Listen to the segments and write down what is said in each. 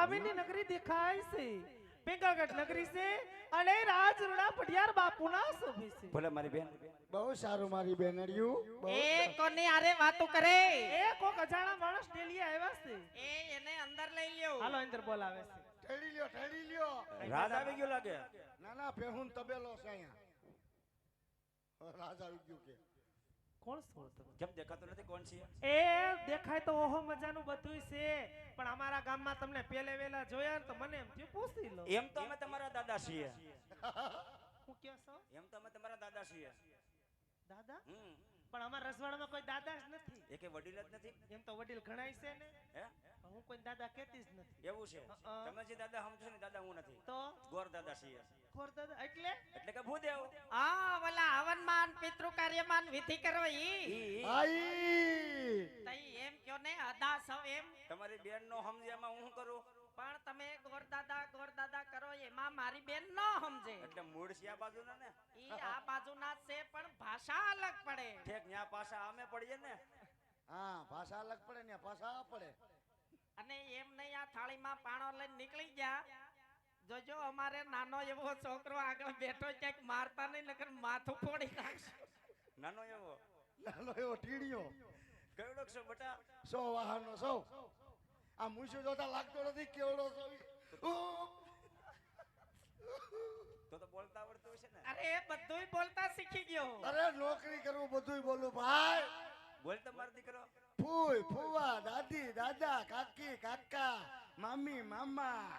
સ્વામીની નગરી દેખાય છે, પિંગળગઢ નગરી છે અને રાજરૂડા પડિયાર બાપુના સોભી છે. ભલે મારી બેન. બહુ સારું મારી બેનડિયું. એ કોની આરે વાતો કરે? એ કોક અજાણા માણસ ડેલી આવ્યા છે. એને અંદર લઈ લ્યો. હાલો અંદર બોલાવે છે. ઠેડી લ્યો ઠેડી લ્યો. રાજ આવી ગયો લાગે. ના ના પેહુન તબેલો છે અહીંયા. રાજ આવી ગયું કે કોણ છો તમે? કેમ દેખાતો નથી કોણ છે? એ દેખાય તો ઓહો મજાનું બધુંય છે, પણ અમારા ગામમાં તમને પેલે વેલા જોયા ને તો મને એમ થયું પૂછી લો. એમ તો અમે તમારા દાદા છીએ. હું કહો છો? એમ તો અમે તમારા દાદા છીએ. દાદા? પણ અમારા રસવાડામાં કોઈ દાદા જ નથી. એકે વડીલ જ નથી. એમ તો વડીલ ઘણાય છે ને. હે? પણ હું કોઈ દાદા કહેતી જ નથી. એવું છે. તમે જે દાદા સમજો ને દાદા હું નથી. તો ગોર દાદા છીએ. ખોર દાદા એટલે એટલે કે ભૂદેવ. આ ઓલા હવનમાન પિતૃ કાર્યમાન વિધિ કરો ઈ. આઈ તઈ એમ કયો ને અદા સવ એમ. તમારી બેન નો સમજ્યામાં હું શું કરું? પણ તમે ગોરદાદા કરો એમાં મારી બેન ન સમજે. એટલે મૂળ છે આ બાજુના ને. ઈ આ બાજુના છે પણ ભાષા અલગ પડે. ઠેક ન્યા પાછા અમે પડીએ ને. હા ભાષા અલગ પડે ને ભાષા પડે. અને એમ નહીં આ થાળીમાં પાણો લઈને નીકળી ગયા. જોજો અમારે નાનો એવો છોકરો આગળ બેઠો ક્યાંક મારતા નહીં નકર માથું ફોડી નાખશે. નાનો એવો. નાનો એવો ટીડીયો. કયો છો બેટા? 100 વાહનનો 100. આ મૂછો જોતા લાગતો નથી કેવડો છો. તો બોલતા આવડતું હશે ને. અરે એ બધુંય બોલતા શીખી ગયો. અરે નોકરી કરવું બધુંય બોલું ભાઈ. બોલતા મારો દીકરો. ફૂઈ ફૂવા દાદી દાદા કાકી કાકા મામી મામા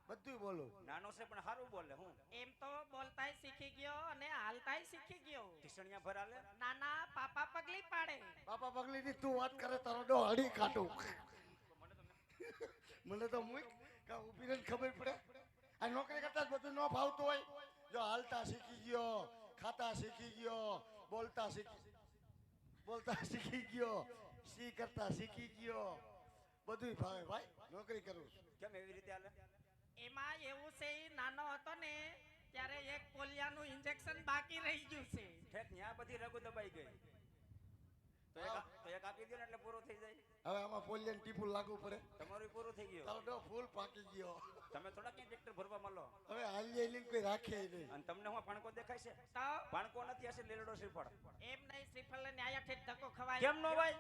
બધુંય બોલું. નાનો છે પણ સારું બોલે. હું એમ તો બોલતાય શીખી ગયો અને હાલતાય શીખી ગયો. ટીસણિયા ભરાલે. નાના પાપા પગલી પાડે. બાપા પગલી ની તું વાત કરે તારો ડો હડી કાઢું. મને તો મુક કા ઊભી રહીને ખબર પડે. આ નોકરી કરતા જ બધું ન ફાવતું હોય. જો હાલતા શીખી ગયો, ખાતા શીખી ગયો, બોલતા શીખી ગયો, સી કરતા શીખી ગયો, બધુંય ફાવે ભાઈ. નોકરી કરું. કેમ એવી રીતે હાલે? એમાં એવું છે ઈ નાનો હતો ને ત્યારે એક પોલિયાનું ઇન્જેક્શન બાકી રહી ગયું છે. ઠેક ન્યા બધી રગો દબાઈ ગઈ. તો એક આપી દો ને એટલે પૂરો થઈ જાય. હવે આમાં પોલિયન ટીપુલ લાગુ પડે. તમારું પૂરું થઈ ગયું. તારો ડો ફૂલ પાકી ગયો. તમે થોડા ક્યાં ટ્રેક્ટર ભરવા મળો. હવે હાલી હાલી કોઈ રાખે નહીં. અને તમને હું પાણકો દેખાય છે? તો પાણકો નથી, હશે લીલડો શ્રીફળ. એમ નહીં શ્રીફળ લઈને આયા ઠેઠ ધક્કો ખવાય. કેમ નો ભાઈ?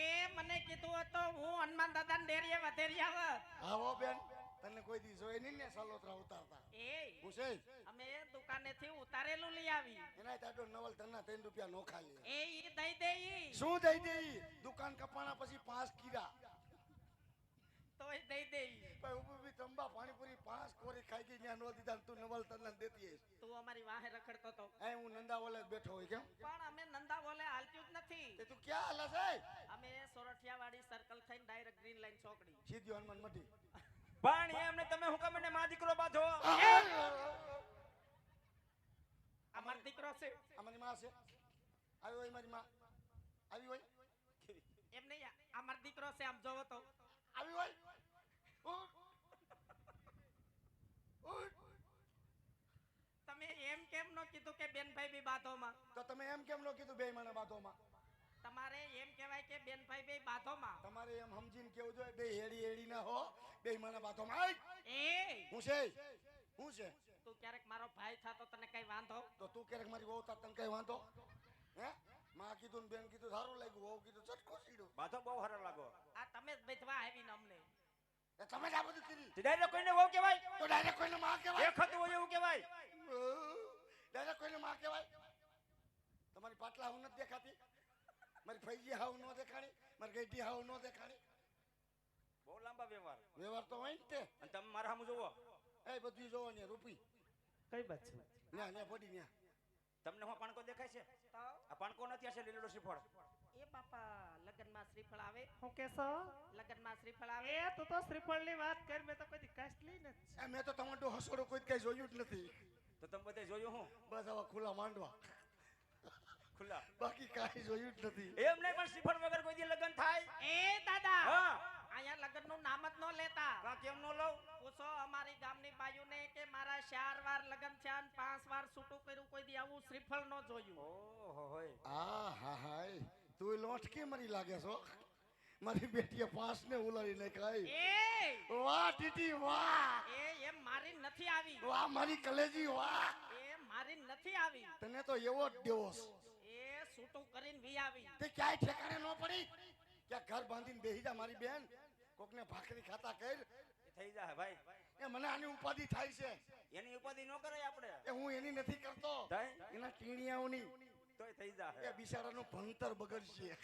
એ મને કીધું હતું હું હનુમાન દાદા ને ડેરીએ વધેરી આવત. આવો બેન તને કોઈ દી જોઈ નહીં ને સાલોતરા ઉતારતા. એ પૂછે અમે દુકાનેથી ઉતારેલું લઈ આવી. એના તાડો નવલ તના 3 રૂપિયા નો ખાલી. એ ઈ દઈ દે ઈ. શું દઈ દે ઈ? દુકાન કપાણા પછી 5 કીડા. તોય દઈ દે ઈ. ભાઈ ઉભી તંબા પાણીપુરી 5 કોરી ખાઈ ગઈ ન્યા નો દીધા તું નવલ તના દેતી હઈશ. તું અમારી વાહે રખડતો તો. એ હું નંદાવલે બેઠો હોય કેમ? પણ અમે નંદા બોલે હાલતું જ નથી. તે તું ક્યાં હાલે છે? અમે સોરઠિયાવાડી સર્કલ થઈને ડાયરેક્ટ ગ્રીન લાઈન ચોકડી. સીધી હનુમાન મઢી. પણ એમને તમે હું કામ એને માં દીકરો બાંધો? અમાર દીકરો છે. અમારી માં છે. આવી હોય મારી માં. આવી હોય. એમ નહીં અમાર દીકરો છે આમ જોવો તો. આવી હોય. ઉઠ. ઉઠ. તમે એમ કેમ નો કીધું કે બેનભાઈ બી બાધોમાં? તો તમે એમ કેમ નો કીધું બે મને બાધોમાં? તમારે એમ કહેવાય કે બેનભાઈ બે બાધોમાં. તમારે એમ સમજીને કેવું જોઈએ બે હેડી હેડી ના હો બે મને બાધોમાં. એ હું છે હું છે તું ક્યારેક મારો ભાઈ થાતો તને કઈ વાંધો? તો તું ક્યારેક મારી વહુ તાર તને કઈ વાંધો હે? માં કીધું ને બેન કીધું સારું લાગ્યું, વહુ કીધું ચટકો સીડું. બાંધો બહુ હારો લાગો. આ તમે જ બેઠવા આવીને અમને. એ તમે જ આ બધું કરી. ડાયરેક્ટ કોઈને વહુ કહેવાય? તો ડાયરેક્ટ કોઈને માં કહેવાય? એક હતું હોય એવું કહેવાય. ડાયરેક્ટ કોઈને માં કહેવાય? તમારી પાટલા હું નથી દેખાતી, મારી ફૈજી હાવ નો દેખાણી, મારી ગઈટી હાવ નો દેખાણી. બહુ લાંબા વ્યવહાર. વ્યવહાર તો હોય ને તે. અને તમે મારા સામું જોવો. એ બધું જોવો ને રૂપી કઈ બાત છે? ન્યા ન્યા પડી ન્યા. તમને હું પાણકો દેખાય છે? તો આ પાણકો નથી, હશે લીલડો શ્રીફળ. એ બાપા લગનમાં શ્રીફળ આવે. હું કેસો? લગનમાં શ્રીફળ આવે. એ તું તો શ્રીફળની વાત કર, મેં તો કોઈ કાસ્ટલી નથી. એ મેં તો તમારું હસોડો કોઈ કઈ જોયું જ નથી. તો તમે બધે જોયું હું? બસ આવા ખુલ્લા માંડવા, ખુલ્લા. બાકી કાંઈ જોયું જ નથી. એમ નહીં, પણ શ્રીફળ વગર કોઈ દી લગ્ન થાય? એ દાદા હા. અહીંયા લગ્નનું નામ જ નો લેતા. કા કેમ નો લઉં? પૂછો અમારી ગામની બાયુને કે મારા 4 વાર લગ્ન થયા અને 5 વાર છૂટું કર્યું, કોઈ દી આવું શ્રીફળ નો જોયું. ઓહો હોય. આ હા હા તું લોટકી મરી લાગે છો. મારી બેટીએ પાસ ને ઉલાડી નાખાય. એ વાહ ટીટી વાહ, એમ મારી નથી આવી. વાહ મારી કલેજી વાહ. એ મારી નથી આવી. તને તો એવો જ દેવો છે. એ સૂટું કરીને વી આવી. તે ક્યાંય ઠેકાણે ન પડી. ક્યાં ઘર બાંધીને બેહી જા મારી બેન. કોકને ભાખરી ખાતા કર. એ થઈ જાય ભાઈ. એ મને આની ઉપાધિ થાય છે. એની ઉપાધિ ન કરાય આપણે. એ હું એની નથી કરતો, થાય? એના ટીણિયાઓની. તોય થઈ જાય. એ બિચારાનું ભણતર બગડશે.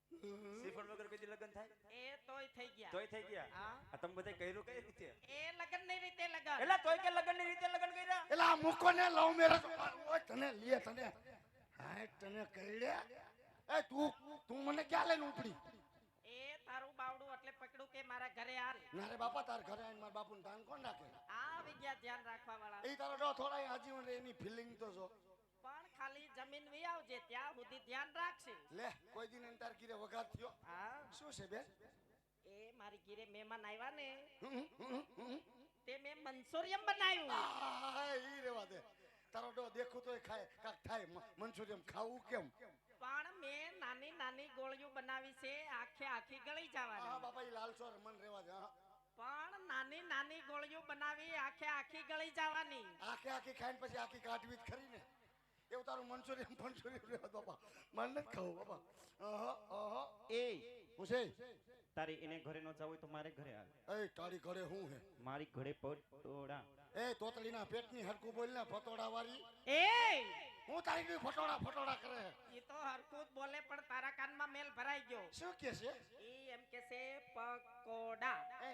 શ્રીફળ વગર કદી લગ્ન થાય? એ તોય થઈ ગયા. તોય થઈ ગયા. હા. આ તમે બધા કર્યું કઈ રીતે? એ લગન ની રીતે લગન. એલા તોય કે લગ્ન ની રીતે લગ્ન કર્યા? એલા આ મૂકો ને લવ મેરેજ. ઓય તને લે તને. હાય તને કઈડે. એ તું મને ક્યાં લઈને ઉપડી? એ તારું બાવડું એટલે પકડું કે મારા ઘરે હાલ. ના રે બાપા, તાર ઘરે આવીને મારા બાપુનું ધાન કોણ રાખે? આવી ગયા ધ્યાન રાખવા વાળા. એ તારો ડો થોડા આજીવન રે એની ફિલિંગ તો જો. પણ ખાલી જમીન વી આવજે ત્યાં સુધી ધ્યાન રાખશે. લે કોઈ દિન એને તાર કીરે વઘાર થયો. હા. શું છે બેન? એ મારી ઘરે મહેમાન આવ્યા ને હમ, હમ, હમ. તે મેં મંચુરિયમ બનાવ્યું. આ, ઈ રેવા દે. તારો ડો દેખું તોય ખાય કાક થાય. મંચુરિયમ ખાવું કેમ? પણ મેં નાની નાની ગોળીઓ બનાવી છે આખે આખી ગળી હા જવાની. બાપા ઈ લાલચોર મન રેવા દે. હા. પણ નાની નાની ગોળીઓ બનાવી આખે આખી ગળી જવાની. આખે આખી ખાઈને પછી આખી કાઢવી જ ખરી ને. એવું તારું મંચુરિયમ રેવા દો બાપા. મને નથી ખાવું બાપા. એ હું છે? તારે એને ઘરે ન જવું હોય તો મારે ઘરે હાલ. એ તારી ઘરે હું હે? મારી ઘરે પટોળા. એ તોતડીના પેટની હરકું બોલ ને ફટોડા વાળી. એ હું તારી કોઈ ફટોડા કરે. ઈ તો હરખું જ બોલે પણ તારા કાનમાં મેલ ભરાઈ ગયો. શું કે છે? ઈ એમ કે છે પકોડા. એ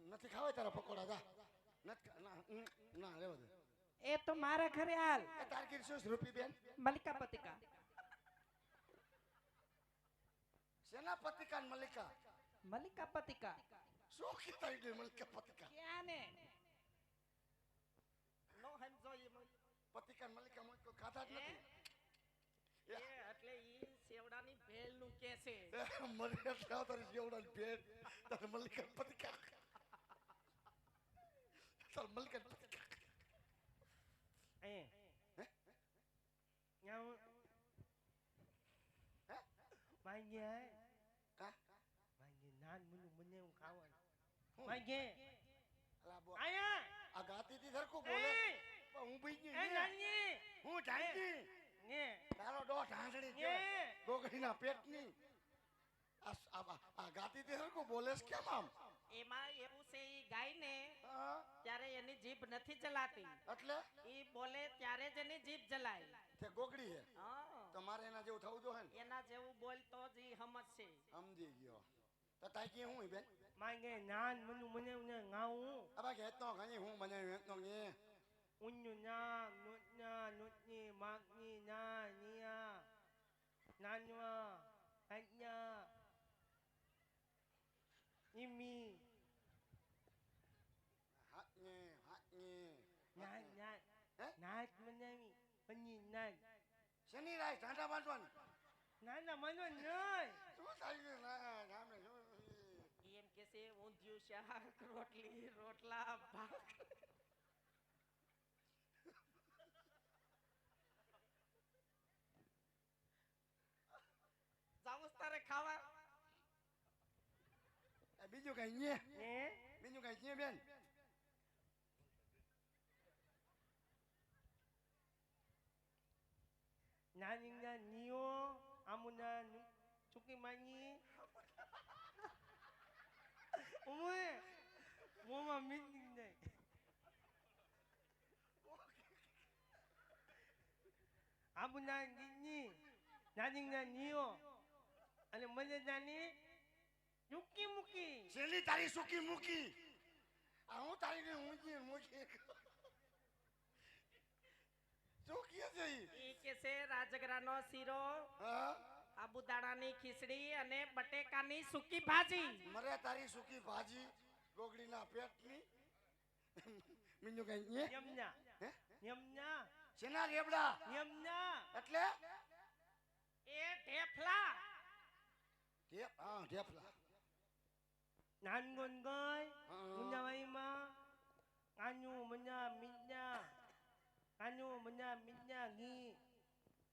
નથી ખાવા તારા પકોડા જા. ના રેવા દે. એ તો મારા ઘરે હાલ. એ તાર કીર શું છે રૂપી બેન? મલિકા પતિકા. સેના પતિકા ને મલિકા? મલિકા પતિકા. શું કે તારી કીર મલિકા પતિકા? ક્યાં ને? નો સમજો ઈ મને. પતિકા ને મલિકા મને કોઈ ખાધા જ નથી. એ એટલે ઈ સેવડાની ભેળ નું કે છે. મને ખાવ તારી જેવડા પેટ. તારે મલિકા ને પતિકા. તાર મલિકા ને પતિકા. એ હે? ન્યાઉ હે? માંગે હે? કા? માંગે નાન મુનું મને હું ખાવાનું. હું? માંગે અલા બો. આયા આ ગાતી થી સરખું બોલે. એ પણ હું બીજી એ નાની હું જાણતી. ને તારો ડો ઢાંસડી છે. ને ગોગડીના પેટની. આ ગાતી થી સરખું બોલેસ કેમ આમ? એમાં એવું છે ઈ ગાય ને હા? ત્યારે એની જીભ નથી ચલાતી. એટલે ઈ બોલે ત્યારે જ એની જીભ ચલાય. તે ગોગડી હે. હા. તો મારે એના જેવું થવું જોઈએ ને. એના જેવું બોલતો જ ઈ સમજશે. સમજી ગયો. તો તાકી હું બેન? માંગે નાન મુનું મને હું ગાઉં આ બાકી હેતનો ઘણી હું બનાવ્યું હેતનો ને. ઉન્નુ ના નુટના નુટની માગની ના નિયા નાનવા હન્યા ઈમી હાથને નાન નાન હે? નાચ મનાવી પની નાન શની રાય ઢાંઢા બાંધવાની. નાના મનો નહીં શું થાય છે? ના નામે શું? ઈ એમ કે છે ઊંધિયું શાક રોટલી રોટલા ભાત. જાવું તારે ખાવા? બીજું કઈ nye? ને બીજું કઈ nye બેન? નાની ના નિયો આમુના ચુકી માની ઉમે મોમાં મીટિંગ નહીં આમુના ગીની નાની ના નિયો અને મને નાની ચુકી મુકી શેલી તારી સુકી મૂકી. આ હું તારી ને મૂકી મૂકી. શું કહે છે ઈ? ઈ કે છે રાજગરાનો શીરો હા? આબુદાણાની ખીચડી અને બટેકાની સૂકી ભાજી. મરે તારી સુકી ભાજી ગોગડીના પેટની. બીજું કઈ nye? યમના હે? યમના શેના રેબડા? યમના એટલે એ ઢેફલા. હા ઢેફલા. નાનગોન ગઈ હા. મુન્નાવાઈમાં કાનુ મના મિન્ના કાનુ મના મિન્ના ગી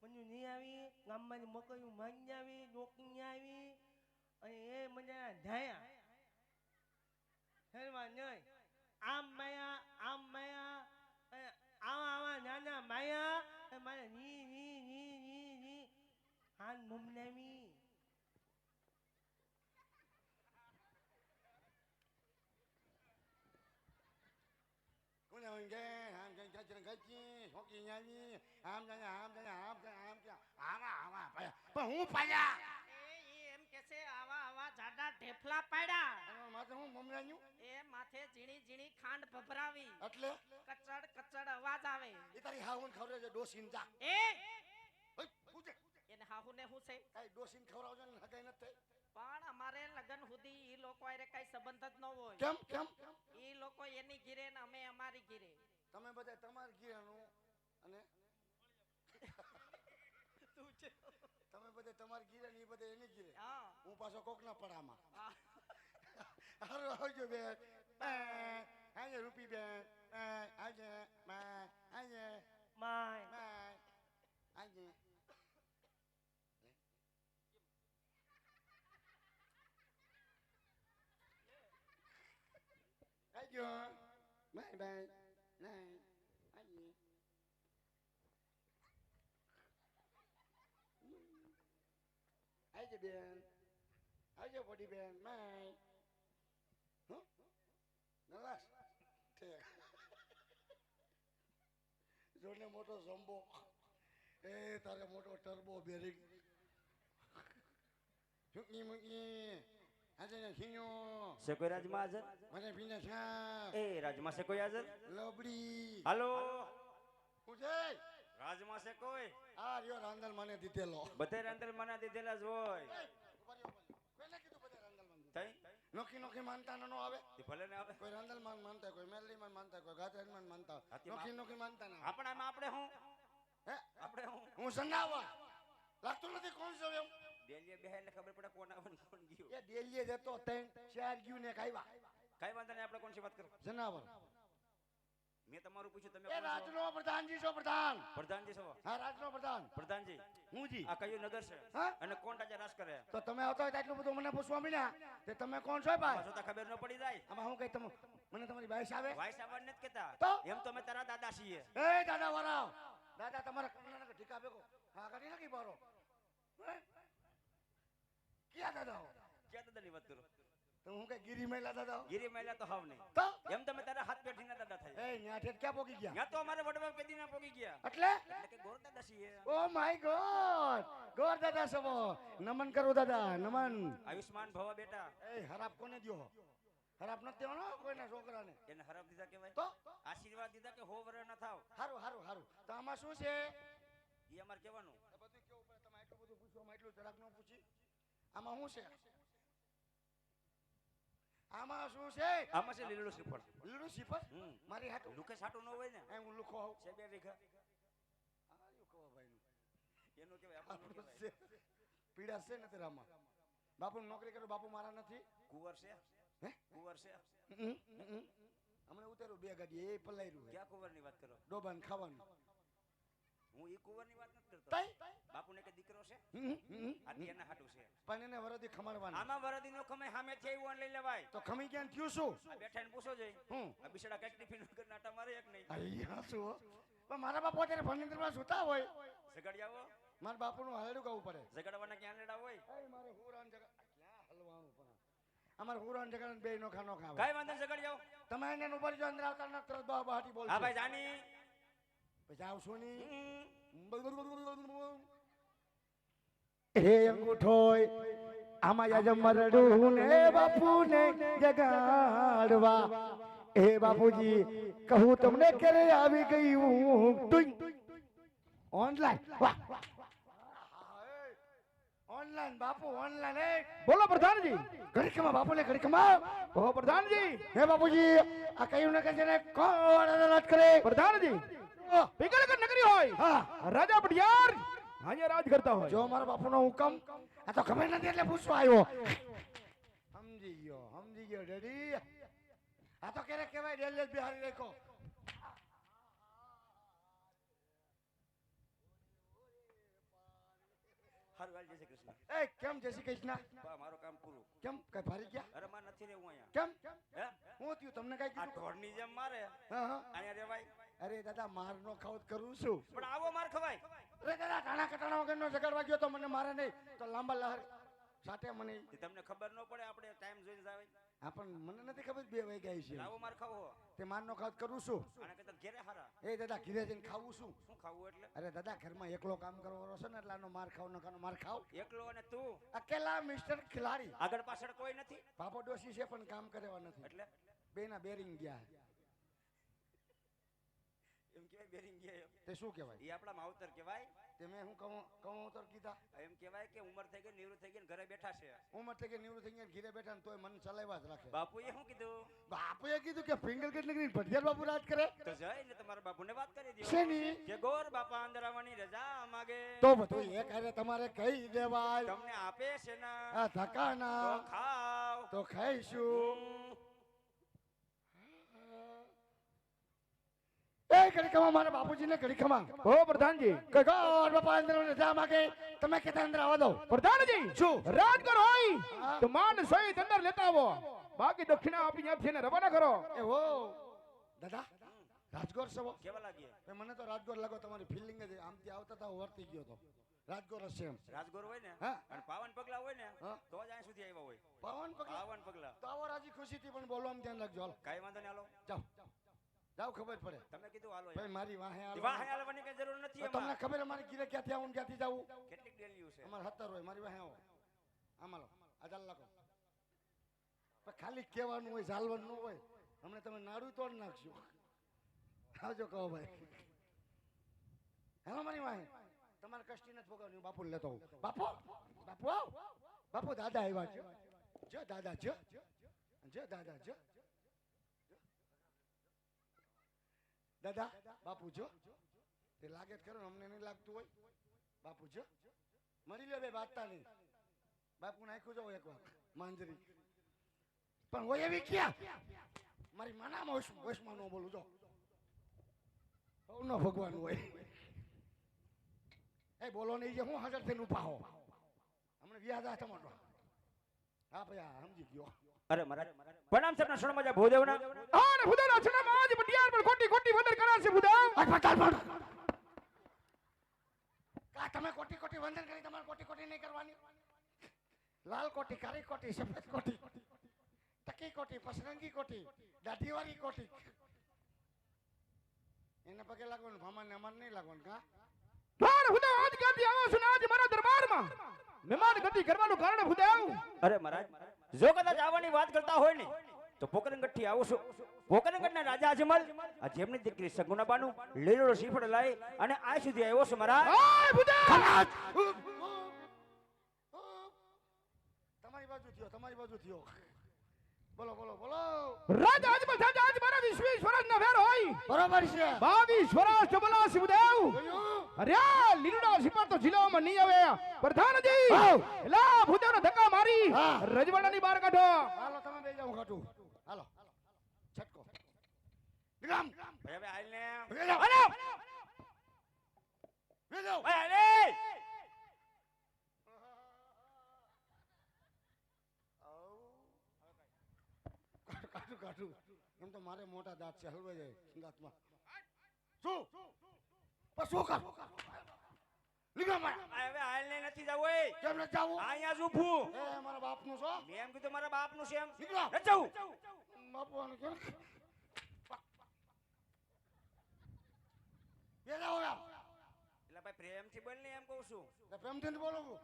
મને નહીં આવી ગામમાં મકઈ માંગી આવી નોકરી આવી અને એ મને ધાયા હેરવા નહીં આમ માયા અને આવા નાના માયા એ મારે ની હાન મમનાવી કોને હોય કે આમ કે ગચર ગચી હોકી ન્યાની આમ જાને આમ કે આવા પણ હું પાયા ઈ એમ કે છે આવા જાડા ઢેફલા પાડ્યા અને માથે હું મમરાયું એ માથે ઝીણી ઝીણી ખાંડ ભભરાવી એટલે કચડ અવાજ આવે એ તારી હાવન ખવરે છે ડોસીન જા એ ઓય પૂછે એને હાહુને હું છે કાઈ ડોસીન ખવરાવજો ને હગાઈ ન થઈ પણ અમારે લગન સુધી ઈ લોકો હારે કઈ સંબંધ જ ન હોય કેમ ઈ લોકો એની ઘીરે ને અમે અમારી ઘીરે તમે બધા તમાર ગીરાનું અને તું છે તમે બધા તમાર ગીરા ને એ બધા એની ગીરે હા હું પાછો કોકના પડામાં હા. હારું આવજો બેન આજે રૂપી બેન આજે આજે માય આજે Ayo, bye. Night. Ayo. Ayo Ben. Ayo body Ben. Bye. Huh? Nalas. ઠીક. જોને મોટો ઝંબો એ તારે મોટો ટર્બો બેરિંગ મુકી આજે ખીણો છે કોઈ રાજમાં હાજર મને પીને છા એ રાજમાં છે કોઈ હાજર લબડી હાલો હું છે રાજમાં છે કોઈ આ રહ્યો રાંદલ મને દીધેલો બધે અંદર મને દીધેલા જ હોય કોને કીધું બધે રાંદલ મને તઈ નોખી માનતા નો આવે તે ભલે ને આવે કોઈ રાંદલ માન માનતા કોઈ મેલડી માન માનતા કોઈ ગાતર માન માનતા હાથી નોખી માનતા ના આપણે આમાં આપણે હું હે આપણે હું હું સંડાવા લાગતું નથી કોણ છો એમ ડેલીએ બેહે એટલે ખબર પડે કોણ આવે ને કોણ ગયું એ ડેલીએ જતો ત્રણ ચાર ગયું ને કાઈવા કઈ વાંધો નહીં આપણે કોણસી વાત કરો જનાવર મેં તમારું પૂછ્યું તમે એ કોણ છો? રાજનો પ્રધાનજી છો પ્રધાન પ્રધાનજી છો હા રાજનો પ્રધાન પ્રધાનજી હું જી આ કયું નગર છે હા અને કોણ રાજા રાજ કરે તો તમે આવતા હોય તો એટલું બધું મને પૂછવા મીના કે તમે કોણ છો ભાઈ જોતા ખબર ન પડી જાય આમાં હું કઈ તમે મને તમારી બાઈસ આવે ભાઈ સાહેબ નથી કેતા તો? એમ તો અમે તારા દાદા છીએ એ દાદા વરાવ દાદા તમારા કમના ઠીકા ભેગો હા કાઢી નાખી બારો ક્યાં દાદા હો ક્યાં દાદાની વાત કરો તો હું કઈ ગીરી મહિલા દાદા હો ગીરી મહિલા તો હાવ નહીં તો એમ તમે તારા હાથ પેઠીના દાદા થાય એ ન્યા ઠેઠ ક્યાં પોગી ગયા ત્યાં તો અમારે વડવા પેદીના પોગી ગયા એટલે એટલે કે ગોર દાદા છીએ ઓ માય ગોડ ગોર દાદા સબો નમન કરું દાદા નમન આયુષ્માન ભવા બેટા એ હરાપ કોને દ્યો હરાપ નથી દેવાનો કોઈના છોકરાને એને હરાપ દીધા કેવાય તો આશીર્વાદ દીધા કે હો વર ના થાવ હારું તો આમાં શું છે ઈ અમાર કહેવાનું બધું કેવું પડે તમે આટલું બધું પૂછવામાં એટલું જરાક ન પૂછી આમાં શું છે આમાં શું છે આમાં છે લીલું શ્રીફળ લીલું સિફર મારી હાટું લુકે સાટું ન હોય ને એ હું લુખો આવું છે 2 વીઘા આયું કહો ભાઈ એનું કહેવાય આપણું આપણું કહેવાય છે પીડા છે ને તેરામાં બાપુ નોકરી કરો બાપુ મારા નથી કુંવર છે હે કુંવર છે હમણાં ઉતાર્યું 2 ગાડી એ પલાયરું ક્યાં કુંવરની વાત કરો ડોબાન ખાવાનું હું ઈ કુંવરની વાત નથી કરતો તઈ બાપુને કે દીકરો છે આથી એના હાટું છે પણ એને વરદી ખમાડવાના આમાં વરદીનો ખમે સામે છે એવું લઈ લેવાય તો ખમી ક્યાં થયું શું આ બેઠાને પૂછો જઈ હું આ બિચારા કઈક ટિફિન વગર નાટા મારે એક નહીં અહીંયા શું હો? પણ મારા બાપુ અત્યારે ફર્નિચરમાં સુતા હોય ઝઘડિયાવો મારા બાપુનું હાલડું ગાવું પડે ઝઘડવાના ક્યાં લેડા હોય એ મારે હુરાન જગા ક્યાં હલવાનું પણ અમારે હુરાન જગા બે નોખા નોખા આવે કઈ વાંધો નહીં, ઝઘડિયાવો તમે એને ઉપર જો અંદર આવતા ન તરત બહાટી બોલ હા ભાઈ જાની પછી આવશો ની હે અંગૂઠોય આમાં યાદ મરડું ને બાપુને જગાડવા હે બાપુજી કહું તમને ક્યારે આવી ગયું ઓનલાઈન વાહ ઓનલાઈન બાપુ ઓનલાઈન એ બોલો પ્રધાનજી ઘડીકમાં બાપુને ઘડીકમાં ઓ પ્રધાનજી હે બાપુજી આ કયું ને કે છે ને કોણ અદાલત કરે પ્રધાનજી પીગળગઢ નગરી હોય હા રાજા બડિયાર અહીંયા રાજ કરતા હોય જો મારા બાપુનો હુકમ આ તો ખબર નથી એટલે પૂછવા આવ્યો સમજી ગયો ડેડી આ તો ક્યારેક કહેવાય રેલવે બિહારી રેખો કૃષ્ણ એ કેમ જય શ્રી કૃષ્ણ બા મારું કામ પૂરું કેમ કઈ ભારી ગયા અરે માં નથી રહેવું અહીંયા કેમ હે હું થયું તમને કઈ આ કીધું ઢોરની જેમ મારે હા હા અહીંયા રેવાય અરે દાદા માર નો ખાવ તો કરું છું પણ આવો માર ખવાય અરે દાદા ટાણા કટાણા વગર નો જગાડવા ગયો તો મને મારે નહીં તો લાંબા લહર સાથે મને તે તમને ખબર ન પડે આપણે ટાઈમ જોઈને જ આવે આ પણ મને નથી ખબર 2 વાગ્યા છે આવો માર ખાવો તે માર નો ખાવ તો કરું છું આને કરતા ઘેરે હારા એ દાદા ઘીરે જઈને ખાવું છું શું ખાવું એટલે અરે દાદા ઘરમાં એકલો કામ કરવાનો છે ને એટલે આનો માર ખાવ નકાનો માર ખાવ એકલો અને તું અકેલા મિસ્ટર ખિલાડી આગળ પાછળ કોઈ નથી પાપો ડોસી છે પણ કામ કરવા નથી એટલે બેના બેરિંગ ગયા એમ કેવાય બેરિંગ ગયા તે શું કહેવાય એ આપણા માવતર કહેવાય તે મેં હું કહું ઉતર કીધા એમ કહેવાય કે ઉંમર થઈ ગઈ નિવૃત્ત થઈ ગઈ ને ઘરે બેઠા છે ઉંમર થઈ ગઈ નિવૃત્ત થઈ ગયા ઘીરે બેઠા ને તોય મને ચલાવ્યા જ રાખે બાપુએ શું કીધું બાપુએ કીધું કે ફિંગર કેટલી કરી ભટિયાર બાપુ રાજ કરે તો જઈને તમારા બાપુને વાત કરી દો શેની કે ગોર બાપા અંદર આવવાની રજા માગે તો બધું એક હારે તમારે કહી દેવાય તમને આપે છે ના આ ધકાના તો ખાવ તો ખાઈશું એ ઘડી ખમા મારા બાપુજીને ઘડી ખમા ઓ પ્રધાનજી કે ગોર બાપા અંદર રજા માગે તમે કેતા અંદર આવવા દો પ્રધાનજી શું રાજગર હોય હા. તો માન સહિત અંદર લેતા આવો બાકી દક્ષિણા આપી ત્યાંથી એને રવાના કરો એ હો દાદા રાજગોર સવો કેવા લાગીએ એ મને તો રાજગોર લાગો તમારી ફિલિંગ જ આમથી આવતા તા વર્તી ગયો તો રાજગોર હશે એમ રાજગોર હોય ને હા. અને પાવન પગલા હોય ને હા. તો જ અહીં સુધી આવ્યા હોય પાવન પગલા પાવન પગલા તો આવો રાજી ખુશીથી પણ બોલવામાં ધ્યાન રાખજો હાલો કાઈ વાંધો નહીં હાલો જાઓ જાઓ ખબર પડે તમે કીધું હાલો ભાઈ મારી વાહે હાલો. વાહ હાલવાની કઈ જરૂર નથી તો તમને એમાં ખબર અમારી ગીરે ક્યાંથી આવું ને ક્યાંથી જાવું કેટલીક ડેલીઓ છે અમારે 70 હોય મારી વાહે આવો આમાં લો આ ચાલ લાગો પણ ખાલી કહેવાનું હોય ઝાલવાનું ન હોય હમણાં તમે નાડું તોડ નાખશો આવજો કહો ભાઈ હાલો મારી વાહે તમારે કષ્ટી નથી ભોગવવાની હું બાપુ લેતો આવું બાપુ બાપુ આવ બાપુ દાદા આવ્યા છે જો દાદા જો જો દાદા જો દાદા બાપુ જો તે લાગે જ ખરું અમને નહીં લાગતું હોય બાપુ જો મરી લે બે બાતતા નહીં બાપુ નાખ્યું જો એક વાર માંજરી પણ હોય એવી ક્યાં મારી માનામાં વશમાં ન બોલું જો ન ભગવાન હોય એ બોલો નહીં જે હું હાજર થઈને ઉભા હો હમણાં વ્યાજ આ ટમાટો હા ભાઈ આ સમજી ગયો અરે મહારાજ પ્રણામ સરના શરણ મજા ભૂદેવના હા ને ભુદેવના છનામાં આજ બટિયાર પર ખોટી ખોટી વંદન કરાશે ભુદેવ આ પતાલ પણ કા તમે કોટી કોટી વંદન કરી તમારે કોટી કોટી નહીં કરવાની લાલ કોટી કાળી કોટી સફેદ કોટી ટકી કોટી પસરંગી કોટી દાઢીવાળી કોટી એને પગે લાગવાનું ભામાને અમારે નહીં લાગવાનું કા હા ને ભુદેવ આજ ક્યાંથી આવો છો ને આજ મારા દરબારમાં મહેમાન ગતિ કરવાનું કારણ ભુદેવ અરે મહારાજ જો કદાચ આવવાની વાત કરતા હોય ને તો પોકરણગઢથી આવું છું પોકરણગઢના રાજા અજમલ આ જેમની દીકરી સગુણાબાનું લીલો શ્રીફળ લાઈ અને આ સુધી આવ્યો છું મહારાજ હાય ભુદેવ તમારી બાજુ થયો બોલો બોલો બોલો રાજા અજમલ રાજા આજ મારા 20 વર્ષના વેર હોય બરોબર છે 22 વર્ષ બોલા શિવદેવ જોયું? અરે લીલુડા સિપાર તો જિલ્લામાં નહીં આવે પ્રધાનજી એલા ભૂદેવને ધક્કા મારી હા. રજવાડાની બહાર કાઢો હાલો તમે બે જાઓ ખાટું હાલો છટકો વિરામ ભાઈ હવે હાલ ને બે જાઓ હાલો બે જાઓ ભાઈ હાલે કાઢું એમ તો મારે મોટા દાંત છે હલવાઈ જાય દાંતમાં શું પણ શું કર લીધો મારા હવે હાલ ને નથી જવું એ કેમ ન જાવું અહીંયા જ ઊભું એ મારા બાપનું છો મેં એમ કીધું મારા બાપનું છે એમ નીકળો નથી જવું બાપુ આને કેમ બે જાઓ યાર એટલે ભાઈ પ્રેમથી બોલ ને એમ કહું છું તે પ્રેમથી બોલો છું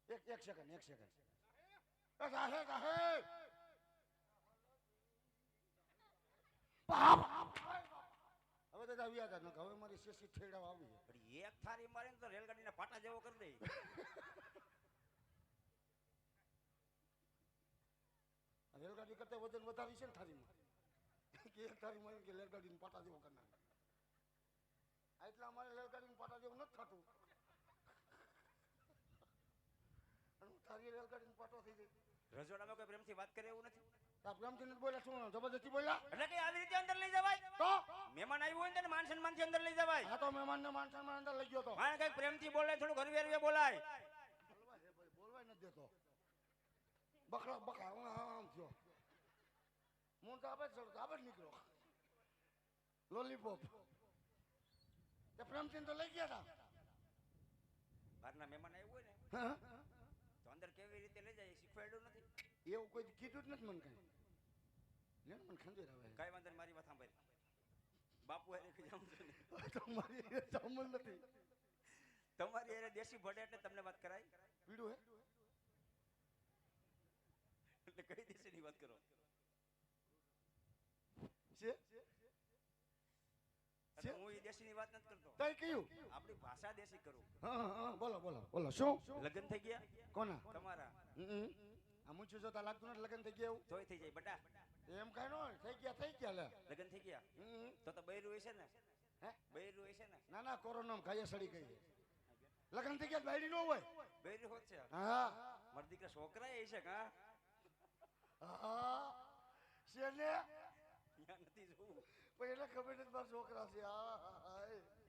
એક સેકન્ડ એ જાહે હવે તો આવી હતા હવે મારી શેષી ઠેડા આવી છે પણ એક થારી મારે ને તો રેલગાડીના પાટા જેવો કરી દે રેલગાડી કરતા વજન વધારી છે ને થારીમાં કે એક થારી મારી કે રેલગાડીને પાટા જેવો કરી નાખે એટલા અમારે રેલગાડીને પાટા જેવું નથી થતું અને થારી રેલગાડીને પાટો થઈ જાય રજવાડામાં કોઈ પ્રેમથી વાત કરે એવું નથી આ પ્રેમથી નથી બોલ્યા શું જબરદસ્તી બોલ્યા એટલે કે આવી રીતે અંદર લઈ જવાય તો મહેમાન આવ્યું હોય ને તેને માન સન્માનથી અંદર લઈ જવાય આ તો મહેમાનને માન સન્માન અંદર લઈ ગયો તો મારે કઈક પ્રેમથી બોલે થોડું ઘર વેરવે બોલાય બકરા બકરા આમ થયો હું તો આબે જ નીકળો લોલીપોપ તે પ્રેમચંદ તો લઈ ગયા હતા બહારના મહેમાન આવ્યું હોય ને હા તો અંદર કેવી રીતે લઈ જાય એ શીખવાડ્યું નથી. એવું કોઈ કીધું જ નથી મને કઈ લે મને ખંજર આવે કઈ વાંધો નહીં, મારી વાત સાંભળ. બાપુ હારે કઈ જાઉં છું ને. તમારી સામલ નથી તમારી હારે દેશી ભડે એટલે તમને વાત કરાય. પીડું હે એટલે કઈ દેશીની વાત કરો? છે એટલે હું એ દેશીની વાત નથી કરતો, તઈ કયું આપણી ભાષા દેશી કરું. હા હા બોલો બોલો બોલો શું લગ્ન થઈ ગયા કોના તમારા? આ મૂછું જોતા લાગતું નથી લગ્ન થઈ ગયા એવું તોય થઈ જાય બટા. એમ કઈ નો થઈ ગયા લે લગ્ન થઈ ગયા તો બૈરું હશે ને? હે બૈરું હશે ને? ના ના કોરોના ખાઈએ સડી ગઈ લગ્ન થઈ ગયા બાયડી નો હોય બૈરું હોત છે. હા મારા દીકરા છોકરા એ છે કા? હા છે ને ત્યાં નથી જોવું. પણ એને ખબર નથી મારા છોકરા છે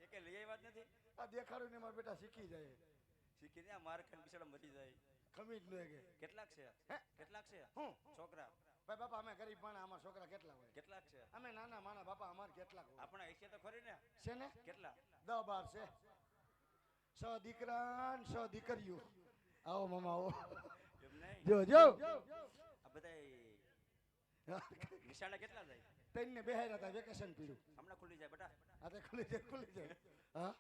એ કે લઈ વાત નથી. આ દેખાડું ને મારા બેટા શીખી જાય શીખીને આ માર ખાન બિચારા મરી જાય. ખમી જ ન કે કેટલાક છે? હે? કેટલાક છે હું છોકરા? ભાઈ બાપા અમે ગરીબ માણા અમારા છોકરા કેટલા હોય કેટલાક છે? અમે નાના માણા બાપા અમાર કેટલા હોય આપણે હશે તો ખરી ને? છે ને કેટલા? 10-12 છે 6 દીકરા ને 6 દીકરીઓ આવો મામા આવો એમ નહીં. જો જો આ બધા નિશાળે કેટલા જાય? તઈને બેહાર્યા હતા વેકેશન પીડ્યું હમણાં ખુલી જાય બેટા. આ તો ખુલી જાય હા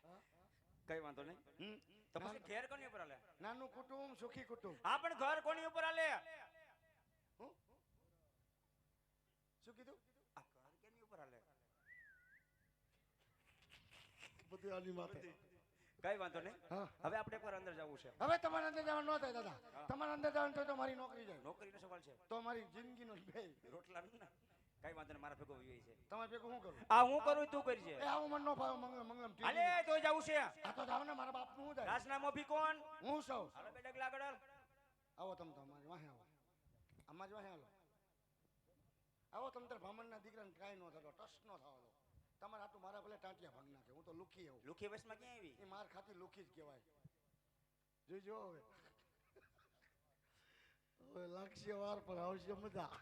કઈ વાંધો નહીં. તો પછી ઘેર કોની ઉપર હાલે? નાનું કુટુંબ સુખી કુટુંબ હા પણ ઘર કોની ઉપર હાલે? હું શું કીધું આ ઘર કેની ઉપર હાલે? બધી આની માથે કઈ વાંધો નહીં. હા હવે આપણે એકવાર અંદર જવું છે. હવે તમારા અંદર જવાનું ન થાય દાદા તમારા અંદર જવાનું થાય તો મારી નોકરી જાય નોકરીનો સવાલ છે. તો મારી જિંદગીનો બે રોટલા ને કઈ વાંધો નહીં, મારા ભેગો વિવેય છે. તમારે ભેગું શું કરું આ હું કરું તું કરજે. એ આવું મને ન ફાવે મંગલમ મંગલમ હાલે તો જવું છે. આ તો જાવ ને મારા બાપનું શું થાય રાસનામો ભી કોણ? હું સૌ હાલો બે ડગલા આગળ. આવો તમે તમારી વાહે આવો અમારી વાહે હાલો આવો તમે તાર બ્રાહ્મણના દીકરાને કાંઈ ન થતો ટસ ન થવાનો તમારે આટલું મારા ભલે ટાંટિયા ભાગ નાખે હું તો લુખી આવું લુખી વસમાં ક્યાં આવી? એ માર ખાતી લુખી જ કહેવાય જોઈજો હવે હવે લાગશે વાર પણ આવશે મજા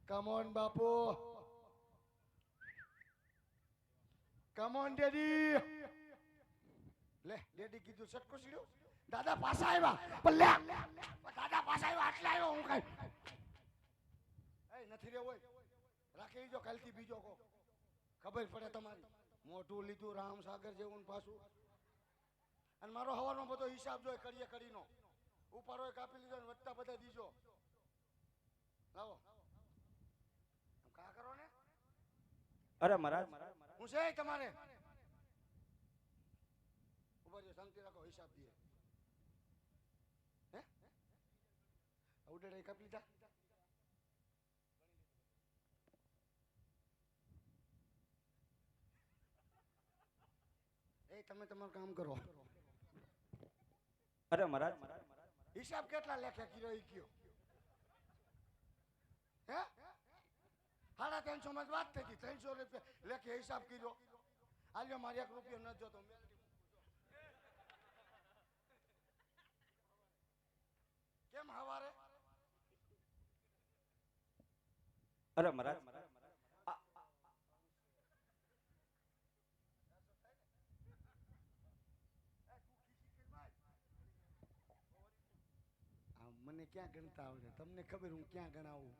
come on Bapu come on daddy લે ડેડી કીધું સટકો સીડ્યો દાદા પાછા આવ્યા પણ લે દાદા પાછા આવ્યા આટલા આવ્યો હું કઈ એ નથી રે હોય રાખી લીજો કાલથી બીજો કો ખબર પડે તમારી મોઢું લીધું રામ સાગર જેવું ને પાછું અને મારો હવાનો બધો હિસાબ જોઈ કરીએ કરીનો ઉપાડો કાપી લીધો ને વધતા બધા દીજો લાવો કા કરો ને અરે મહારાજ હું છે તમારે ઉભા રહ્યો શાંતિ રાખો હિસાબ દીએ હે ઉડે કાપી લીધા એ તમે તમારું કામ કરો અરે મહારાજ હિસાબ કેટલા લેખે કીધો ઈ કયો હે 350 માં જ વાત થઈ હતી 300 રૂપિયા લેખે હિસાબ કીધો આલ્યો મારી 1 રૂપિયો ન જોતો કેમ હવારે અરે મહારાજ મને ક્યાં ગણતા આવડે તમને ખબર હું ક્યાં ગણાવું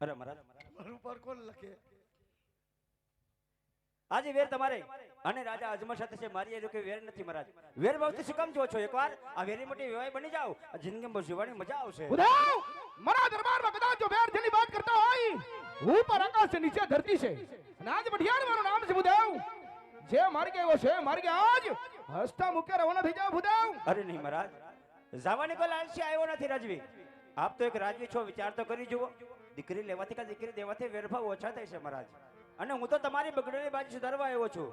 અરે મહારાજ મારું પર કોણ લખે આજે વેર તમારે અને રાજા અજમલ સાથે છે મારી એ લોકો વેર નથી મહારાજ વેર ભાવથી શું કામ જો છો એકવાર આ વેરી મોટી વેવાઈ બની જાઓ આ જિંદગીમાં જીવવાની મજા આવશે ઉદાવ મારા દરબારમાં કદાચ જો વેર જેની વાત કરતા હોય ઉપર આકાશ છે નીચે ધરતી છે અને આજ બઢિયાર મારું નામ છે બુદાવ જે માર્ગે એવો છે માર્ગે આજ હસતા મુકે રવાના થઈ જાવ બુદાવ અરે નહીં મહારાજ જવાની કોઈ લાલસી આવ્યો નથી રાજવી આપ તો એક રાજવી છો વિચાર તો કરી જુઓ દીકરી લેવાથી કે દીકરી દેવાથી વેરભાવ ઓછા થાય છે મહારાજ અને હું તો તમારી બગડેલી બાજુ સુધારવા આવ્યો છું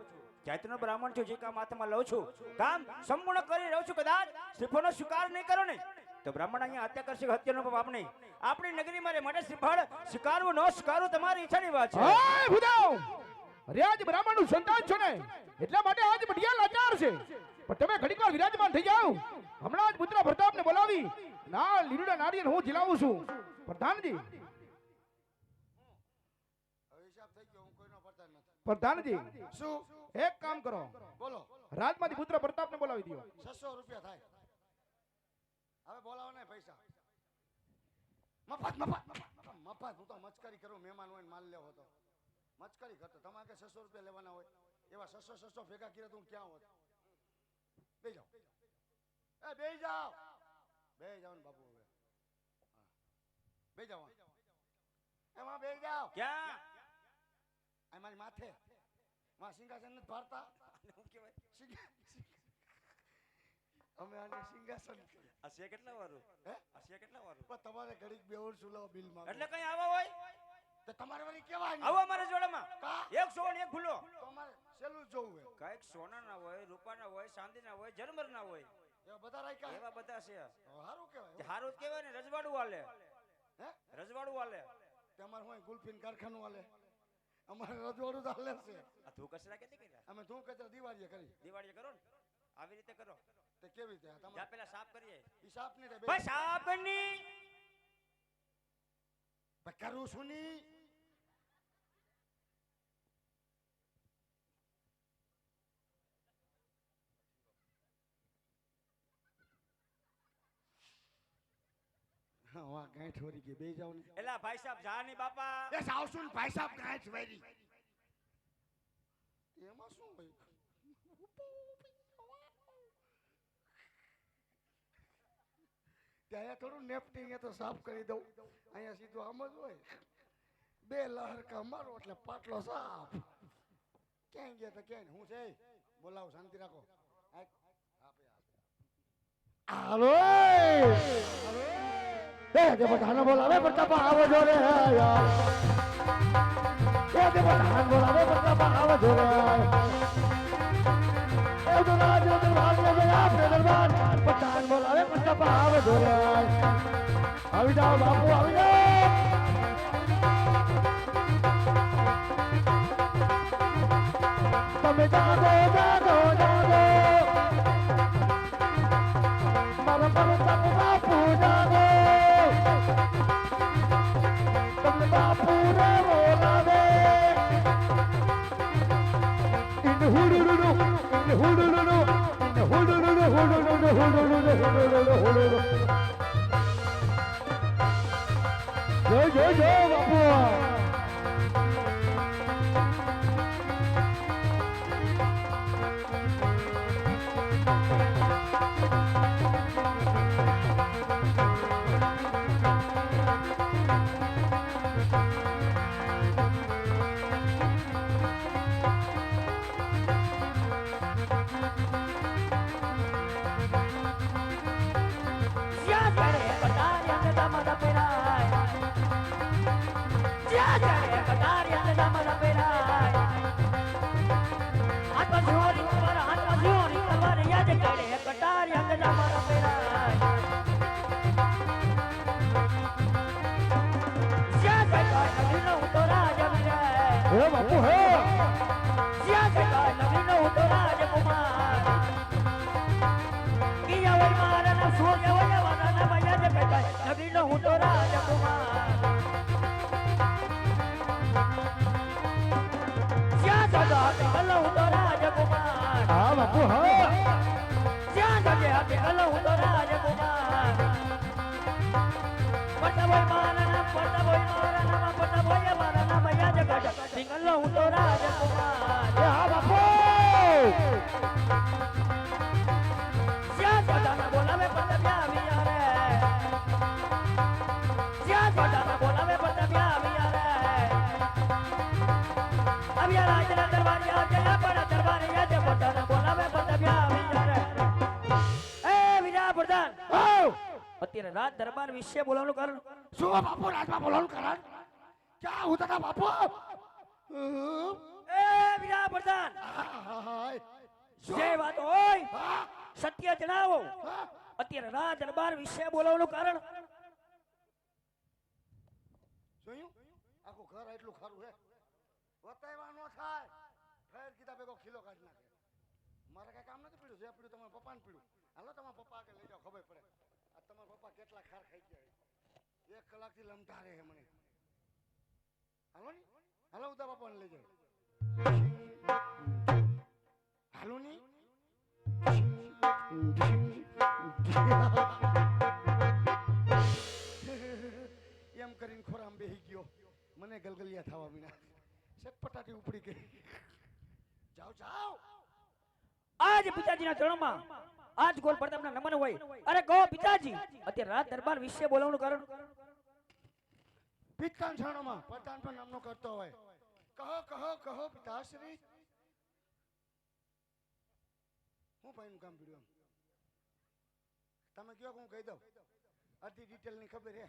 ચૈતન્ય બ્રાહ્મણ છું જે કામ હાથમાં લઉં છું કામ સંપૂર્ણ કરી રહ્યો છું કદાચ શ્રીફળનો સ્વીકાર નહીં કરો ને તો બ્રાહ્મણ અહીંયા હત્યા કરશે હત્યાનો પાપ નહીં આપણી નગરી મારે માટે શ્રીફળ સ્વીકારવું ન સ્વીકારવું તમારી ઈચ્છાની વાત છે ઓય બુદાવ રાજ બ્રાહ્મણનું સંતાન છો ને એટલા માટે આજ મઢિયા લાચાર છે. પણ તમે ઘડીકવાર વિરાજમાન થઈ જાઓ. હમણાં જ પુત્ર પ્રતાપને બોલાવી ના લીલુડા નારિયેળ હું જીલાવું છું. પ્રધાનજી હવે હિસાબ થઈ ગયો, હું કોઈનો પડતા નથી. પ્રધાનજી શું? એક કામ કરો, બોલો. રાજમાંથી પુત્ર પ્રતાપને બોલાવી દો. 600 રૂપિયા થાય. હવે બોલાવો ને પૈસા. મફત મફત મફત. હું તો મચકારી કરું, મહેમાન હોય ને માલ લેવો તો મચકારી કરતો. તમારે કે 600 રૂપિયા લેવાના હોય એવા 600 ભેગા કર્યા તો હું ક્યાં હોત? બે જાઓ, એ બે જાઓ, બે જાઓ ને બાપુ. હવે બે જાઓ, એમાં બે જાઓ. ક્યાં આ મારી માથે માં સિંહાસન નથી ભારતા. શું કહેવાય? અમે આને સિંહાસન કહીએ. આ છે કેટલા વારું? હે? આ છે કેટલા વારું? પણ તમારે ઘડીક બેવડ સુલાવો બિલ માં. એટલે કઈ આવા હોય તો તમારે વળી કેવાય ને. આવો અમારા જોડામાં કા? એક સોન એક ભૂલો. તમારે સેલું જ જોવું હે. કાંઈક સોનાના હોય, રૂપાના હોય, ચાંદીના હોય, જરમરના હોય, એવા બધા રાખ્યા એવા બધા છે. સારું કહેવાય. હારું જ કહેવાય ને. રજવાડું હાલે, હે? રજવાડું હાલે. તમારે હોય ગુલફીન કારખાનું હાલે, અમારે રજવાડું તો હાલે છે. આ તું કચરા કેતી કર્યા? અમે ધૂમ કચરા દિવાળીએ કરી. દિવાળીએ કરો ને આવી રીતે કરો. તે કેવી રીતે? જા તમારે પેલા સાફ કરીએ. હિસાબ નહીં થાય. ભાઈ સાબની કરું છું ની. હા વાહ ગાંઠ વળી ગઈ. બે જાવ ને. એલા ભાઈ સાહેબ જા ની બાપા. એ સાવસુન ભાઈ સાહેબ ગાંઠ વળી. એમાં શું હોય? ત્યાં થોડું નેપટિંગ એ તો સાફ કરી દઉં. અહીંયા સીધું આમ જ હોય. બે લહરકા મારો એટલે પાટલો સાફ. ક્યાંય ગયા તો ક્યાંય હું છે. બોલાવો, શાંતિ રાખો. હાલો એ દેવધાન બોલાવે પ્રતાપા આવો જો રે. એ દેવધાન બોલાવે પ્રતાપા આવો જો રે. એ તો રાજ દરબાર ને ગયા દરબાર પ્રતાપ બોલાવે પ્રતાપા આવો જો રે. આવી જાઓ બાપુ, આવી જાઓ. તમે જાગો જાગો જાગો. મારા પ્રતાપ બાપુ જાગો. તમને બાપુ રે બોલાવે. ઇન હુડુડુ ઇન હુડુડુ ઇન હુડુડુ હુડુડુ હુડુડુ હુડુડુ. જય જય જય બાપુ. હે બાપુ હે. હા બાપુ હા. હા બાપુ. અત્યારે રાજ દરબાર વિશે બોલાવવાનું કારણ શું બાપુ? રાજમાં બોલાવવાનું કારણ ક્યાં હું તથા બાપુ? એ વિરા પ્રધાન હાય. જે વાત હોય હા, સત્ય જણાવો. હા. અત્યારે રાજ દરબાર વિશે બોલાવવાનું કારણ જોયું? આખું ઘર એટલું ખારું હે. વતાવ્યા ન થાય. પીધા ભેગો ખીલો કાઢી નાખે. મારે કઈ કામ નથી પીડ્યું, જે પીડ્યું તમારા પપ્પાને પીડ્યું. હાલો તમારા પપ્પા આગળ લઈ જાઓ, ખબર પડે આ તમારા પપ્પા કેટલા ખાર ખાઈ ગયા. 1 કલાકથી લમતા રહે મને. હાલો ને, હાલો ઉદા બાપાને લઈ જાઓ. હાલો ને. એમ કરીને ખોરામ બેહી ગયો. મને ગલગલિયા થવા મીના. સટપટાટી ઉપડી ગઈ. જાઓ જાઓ. આજ પિતાજીના ચરણમાં આજ ગોલ પ્રતાપના નમન હોય. અરે કહો પિતાજી, અત્યારે રાજ દરબાર વિશે બોલાવવાનું કારણ? પિત્તાન છાણોમાં પ્રધાન પણ નામનો કરતો હોય. કહો કહો કહો પિતાશ્રી. હું ભાઈનું કામ પીડ્યું એમ તમે કયો કે હું કહી દઉં? અડધી ડિટેલ ની ખબર હે.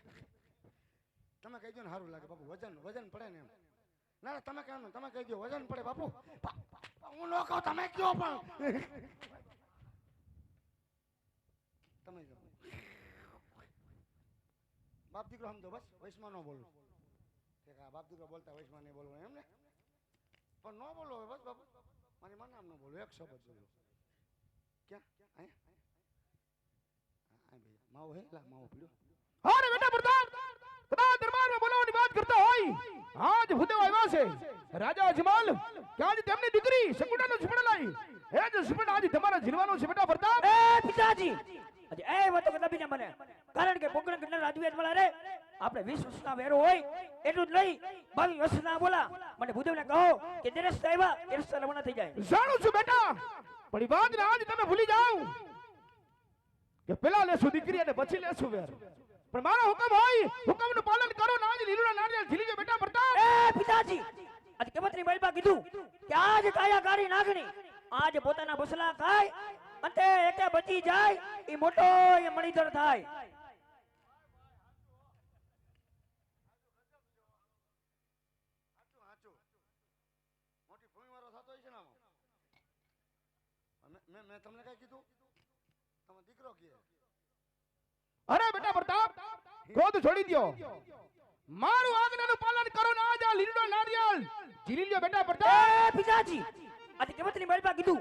તમે કહી દો ને સારું લાગે બાપુ. વજન પડે ને એમ. ના ના તમે કહો ને, તમે કહી દો વજન પડે બાપુ. હું ન કહું, તમે કયો પણ. તમે કહો. બાપ દીકરો સમજો બસ, વૈશમાં ન બોલું. બાપ દીકરો બોલતા વૈશમાં નહીં બોલવું એમ ને. પણ ન બોલો હવે બસ બાપુ. મારી માં નામ ન બોલું, એક શબ્દ બોલો. ક્યાં અહીંયા માવો હે લા માવો પીડો. અરે બેટા પ્રતાપ, કદા દરબારમાં બોલાવવાની વાત કરતા હોય. આજ ભૂદેવ આવ્યા છે રાજા અજમલ કે આજ તેમની દીકરી શકુડાનો સુપડા લાવી. એ જ સુપડા આજ તમારા જીરવાનો છે બેટા પ્રતાપ. એ પિતાજી, આજે એ વાતો કદાપી ન બને. કારણ કે પોકરણ કેટલા રાજવી અજમલ રે આપણે 20 વર્ષના વેરો હોય એટલું જ નહીં, 22 વર્ષના બોલા. મને ભૂદેવને કહો કે દેરસ આવ્યા દેરસ રવાના થઈ જાય. જાણું છું બેટા, પણ ઈ વાત ને આજ તમે ભૂલી જાઓ કે પેલા લેશું દીકરી અને પછી લેશું વેર. પણ મારો હુકમ હોય, હુકમનું પાલન કરો ને આજ લીલુડા નારિયેળ ઝીલી જો બેટા પ્રતાપ. એ પિતાજી, આજ કેમતરી બાઈબા કીધું કે આજ કાયા કાઢી નાખણી, આજ પોતાના બસલા ખાય અંતે એકે બચી જાય એ મોટો એ મણીધર થાય. મોટી ભૂમિવાળો થતો હોય છે ને આમાં. મેં તમને કઈ કીધું? તમે દીકરો કહે. અરે બેટા પ્રતાપ, ક્રોધ છોડી દ્યો. મારું આજ્ઞાનું પાલન કરો ને આજ આ લીલુડા નારિયેળ ઝીલી લ્યો બેટા પ્રતાપ. એ પિતાજી, આજ કેમતરી બાઈબા કીધું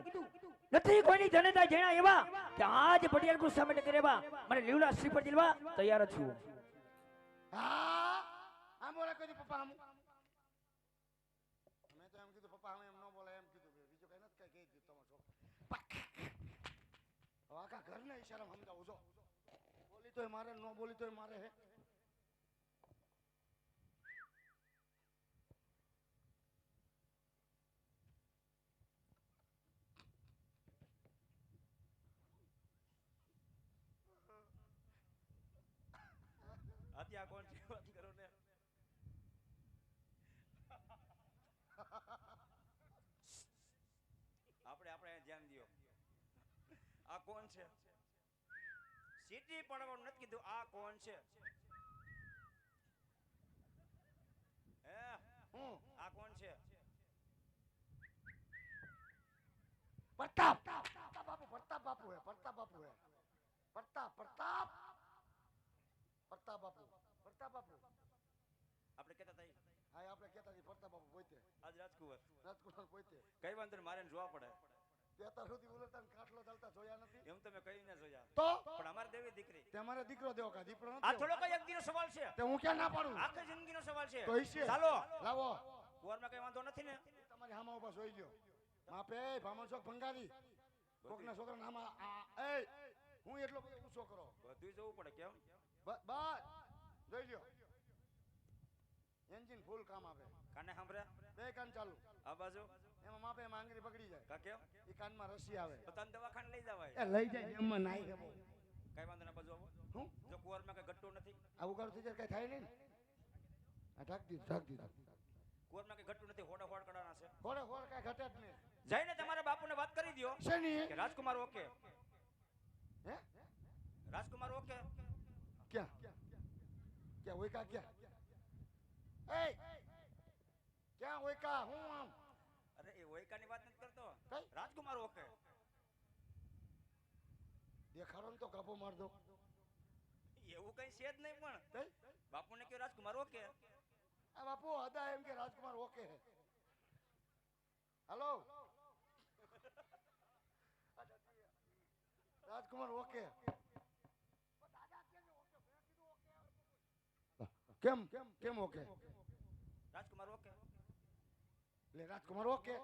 નથી કોઈની જનતા જેણા એવા કે આજ પટિયાલ કુ સામે કરેવા મને લીલુડા શ્રીફળ દિલવા તૈયાર જ છું. હા આમ બોલે કોઈ પપ્પા આમ. મેં તો એમ કીધું પપ્પા આમ એમ ન બોલે એમ કીધું. બીજું કઈ નથી કઈ કીધું તમારો છોકરો. આખા ઘરને ઈશારામાં સમજાવું છો. બોલી તોય મારે, ન બોલી તોય મારે હે. અત્યારે કોણ છે વાત કરો ને? આપણે ધ્યાન દિયો. આ કોણ છે? સીટી પડવાનું નથી કીધું. આ કોણ છે? હે આ કોણ છે? પ્રતાપ બાપુ, પ્રતાપ બાપુ હે, પ્રતાપ બાપુ હે. પ્રતાપ પ્રતાપ પ્રતાપ બાપુ, પ્રતાપ બાપુ. આપણે કહેતા હતા હા આપણે કહેતા હતી પ્રતાપ બાપુ પોતે. આજ રાજકુમાર પોતે. કઈ વાંધો નહીં, મારે જોવા પડે. અત્યાર સુધી ઉલટા કાટલો ચાલતા જોયા નથી. એમ તમે કહી ના જોયા તો પણ અમારે દેવી દીકરી. તમારે દીકરો દેવો કા દીકરો આ નથી. થોડો કઈ એક દીનો સવાલ છે? તે હું ક્યાં ના પાડું? આખી જિંદગીનો સવાલ છે. તો ઈ છે. ચાલો લાવો. કુંવરમાં કઈ વાંધો નથી ને? તમારી હામા ઉભા જોઈ લ્યો. માપે ભામણ ચોક ભંગારી કોકના છોકરા નામા એ હું એટલો બધો ઊંચો કરો. બધું જોવું પડે કેમ? બસ જોઈ લ્યો. એન્જિન ફૂલ કામ આવે. કાને સાંભળ્યા? 2 કાન ચાલુ. આ બાજુ એમાં માપે એમાં આંગળી પકડી જાય. કા કેમ? ઈ કાનમાં રસી આવે. તો તને દવાખાને લઈ જવાય. એ લઈ જાય એમાં નાઈ ગયો. કઈ વાંધો ના બાજુ આવો. હું જો કુંવરમાં કઈ ઘટતું નથી. આવું કરું થઈ જાય કઈ થાય નહીં ને. આ ઢાક દીધું. કુંવરમાં કઈ ઘટતું નથી. હોડે હોડ કડાના છે. હોડે હોડ કઈ ઘટે જ નહીં. જઈને તમારા બાપુને વાત કરી દ્યો શેની? કે રાજકુમાર ઓકે. હે રાજકુમાર ઓકે. ક્યાં હોય કા ક્યાં? એ ક્યાં હોય કા? હું આમ અરે એ ઓયકાની વાત નથી કરતો. કઈ? રાજકુમાર ઓકે. દેખાડો ને તો કાપો માર દો. એવું કઈ છે જ નહીં પણ કઈ? બાપુને કયો રાજકુમાર ઓકે. આ બાપુ હતા એમ કે રાજકુમાર ઓકે હે. હાલો રાજકુમાર ઓકે કેમ કેમ કેમ ઓકે રાજકુમાર ઓકે લે રાજકુમાર ઓકે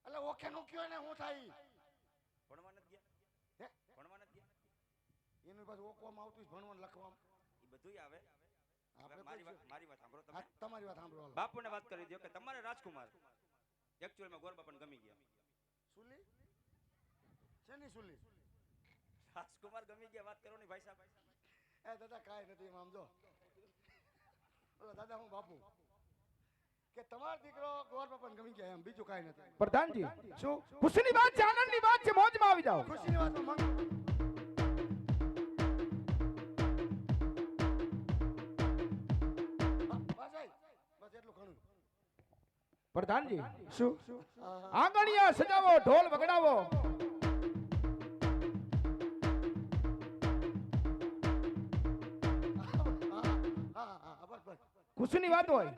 એટલે ઓકે નું કયો ને હું થાય ભણવા નથી ગયા હે ભણવા નથી ગયા એનું પાછું ઓકવામાં આવતું જ ભણવાનું લખવામાં એ બધુંય આવે આપણે મારી તો વાત સાંભળો આ તમે તમારી વાત સાંભળો હાલો. બાપુને વાત કરી દો કે તમારે રાજકુમાર એકચ્યુઅલમાં ગોરબાપાને ગમી ગયા સુલી શેની સુલી રાજકુમાર ગમી ગયા વાત કરો ને ભાઈ સાહેબ એ દાદા કાંઈ નથી એમાં આમ જો ઓલો દાદા હું બાપુ કે તમારો દીકરો ગોર બાપાને ગમી ગયા એમ બીજું કાંઈ નથી પ્રધાનજી શું ખુશીની વાત છે, આનંદની વાત છે, મોજમાં આવી જાઓ. ખુશીની વાતમાં મંગ બસ આય. બસ એટલું ઘણું પ્રધાનજી શું આંગણિયા સજાવો, ઢોલ વગડાવો. હા બસ બસ ખુશીની વાત હોય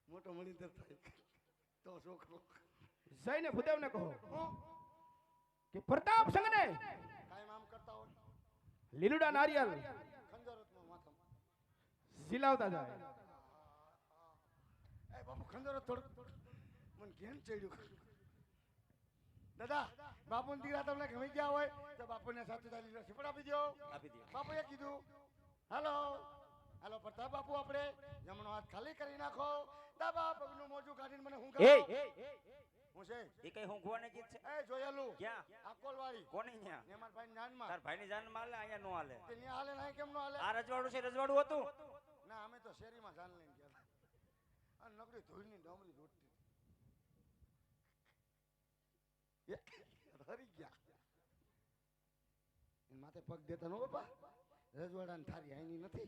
મોટો મળી થાય તો છોકરો જઈને ભૂદેવને કહો કે પ્રતાપ સંઘને કાયમ આમ કરતા હોય લીલુડા નારિયેલ ખંજરતમાં માથામાં ઝીલાવતા જાય. એ બાપુ ખંજર થોડું મને કેમ ચડ્યું દાદા બાપુ દીકરા તમને ગમી ગયા હોય તો બાપુને સાથે તારી સિપડ આપી દો આપી દો બાપુએ કીધું હાલો હાલો પ્રતાપ બાપુ આપણે જમણો હાથ ખાલી કરી નાખો દાબા પગનું મોજું કાઢીને મને હું એ હું છે એ કઈ હું ગોવાને ગીત છે એ જોયેલું ક્યાં આકોલ વાળી કોની ન્યા ને મારા ભાઈ જાનમાં તાર ભાઈની જાન માં હાલે અહીંયા નો હાલે તે ન્યા હાલે નહીં કેમ નો હાલે આ રજવાડું છે રજવાડું હતું ના અમે તો શેરીમાં જાન લઈને ગયા હતા. અને નકરી ધૂળની ડમરી રોટતી હરી ગયા એન માથે પગ દેતા નો બાપા રજવાડાને થારી આઈની નથી